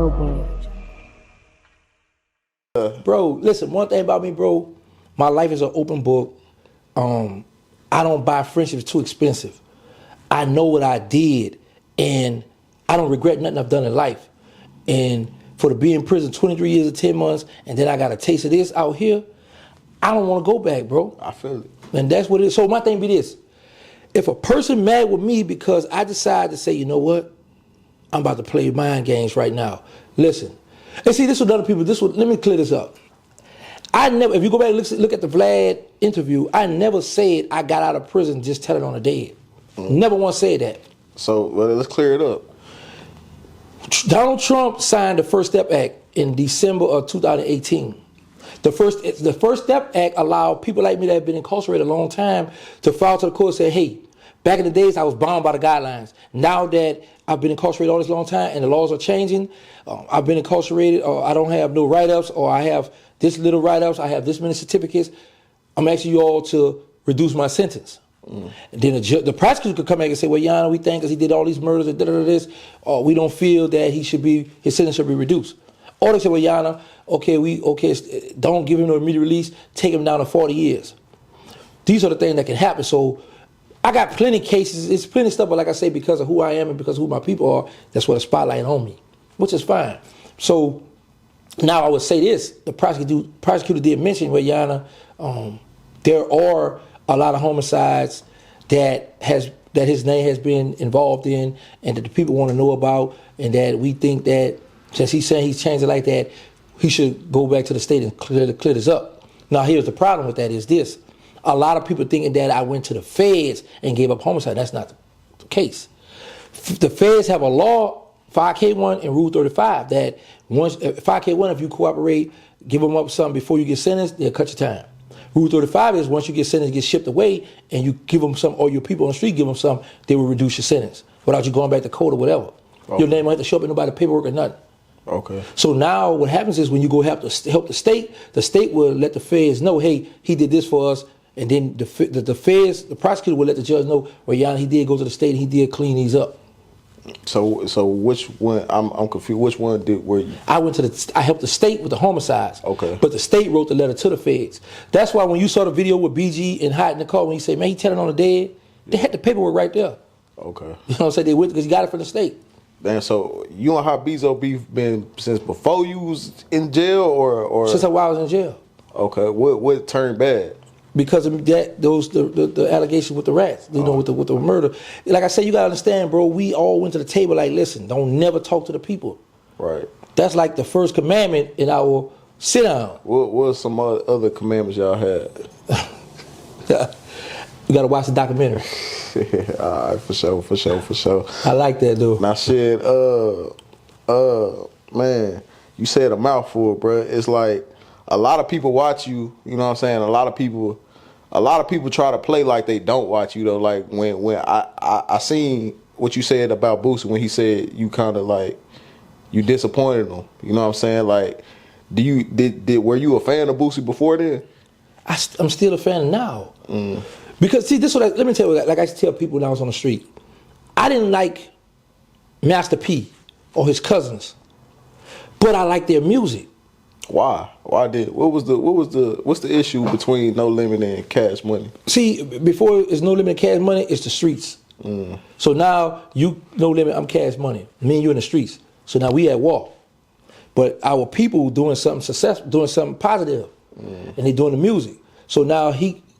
global. Bro, listen, one thing about me, bro, my life is an open book. I don't buy friendships too expensive. I know what I did, and I don't regret nothing I've done in life. And for to be in prison 23 years and 10 months, and then I got a taste of this out here, I don't want to go back, bro. I feel it. And that's what it is. So my thing be this. If a person mad with me because I decide to say, you know what, I'm about to play mind games right now. Listen. And see, this with other people, let me clear this up. I never, if you go back and look at the Vlad interview, I never said I got out of prison just telling on the dead. Never once said that. So well, let's clear it up. Donald Trump signed the First Step Act in December of 2018. The First Step Act allowed people like me that have been incarcerated a long time to file to the court and say, hey, back in the days I was bound by the guidelines. Now that I've been incarcerated all this long time and the laws are changing, I've been incarcerated, or I don't have no write-ups, or I have this little write-ups, I have this many certificates, I'm asking you all to reduce my sentence. And then the prosecutor could come back and say, well, Yana, we think because he did all these murders and this, or we don't feel that his sentence should be reduced. Or they say, well, Yana, okay, don't give him no immediate release, take him down to 40 years. These are the things that can happen. So I got plenty of cases, it's plenty of stuff, but like I say, because of who I am and because of who my people are, that's what the spotlight on me, which is fine. So now I would say this, the prosecutor did mention, well, Yana, there are a lot of homicides that his name has been involved in and that the people want to know about, and that we think that since he's saying he's changed it like that, he should go back to the state and clear this up. Now here's the problem with that is this. A lot of people thinking that I went to the feds and gave up homicide. That's not the case. The feds have a law, 5K1 and Rule 35, that once 5K1, if you cooperate, give them up something before you get sentenced, they'll cut your time. Rule 35 is once you get sentenced, get shipped away, and you give them some, or your people on the street give them some, they will reduce your sentence without you going back to court or whatever. Okay. Your name won't have to show up in nobody's paperwork or nothing. Okay. So now what happens is when you go help the state will let the feds know, hey, he did this for us, and then the feds, the prosecutor will let the judge know, well, yeah, he did go to the state and he did clean these up. So which one? I'm confused. Which one were you? I helped the state with the homicides. Okay. But the state wrote the letter to the feds. That's why when you saw the video with BG and Hot in the car, when he said, man, he telling on the dead, they had the paperwork right there. Okay. You know what I'm saying? They went because he got it from the state. Damn, so you and Hot Bezo beef been since before you was in jail or since I was in jail. Okay. What turned bad? Because of that, the allegations with the rats, you know, with the murder. Like I said, you gotta understand, bro. We all went to the table like, listen, don't never talk to the people. Right. That's like the first commandment in our sit down. What were some other commandments y'all had? You gotta watch the documentary. All right, for sure. I like that, dude. Now, shit, man, you said a mouthful, bro. It's like a lot of people watch you. You know what I'm saying? A lot of people try to play like they don't watch you though. Like when I seen what you said about Boosie when he said you kind of like you disappointed him. You know what I'm saying? Like, were you a fan of Boosie before then? I'm still a fan now. Because see, let me tell you, like I used to tell people when I was on the street, I didn't like Master P or his cousins, but I liked their music. Why? What's the issue between No Limit and Cash Money? See, before it's No Limit and Cash Money, it's the streets. So now you No Limit, I'm Cash Money. Me and you in the streets. So now we at war. But our people doing something successful, doing something positive, and they doing the music. So now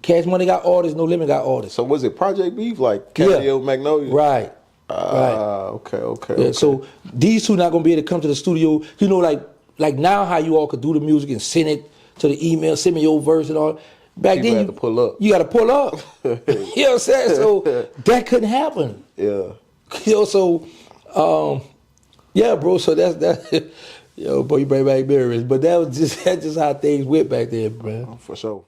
Cash Money got orders, No Limit got orders. So was it Project Beef like Cameo Magnolia? Right. Okay. Yeah, so these two not gonna be able to come to the studio. You know, like now how you all could do the music and send it to the email, send me your verse and all. Back then, you had to pull up. You got to pull up. You know what I'm saying? So that couldn't happen. Yeah. You know, so yeah, bro. So that's yo, boy, you bring back memories. But that's just how things went back then, man. For sure.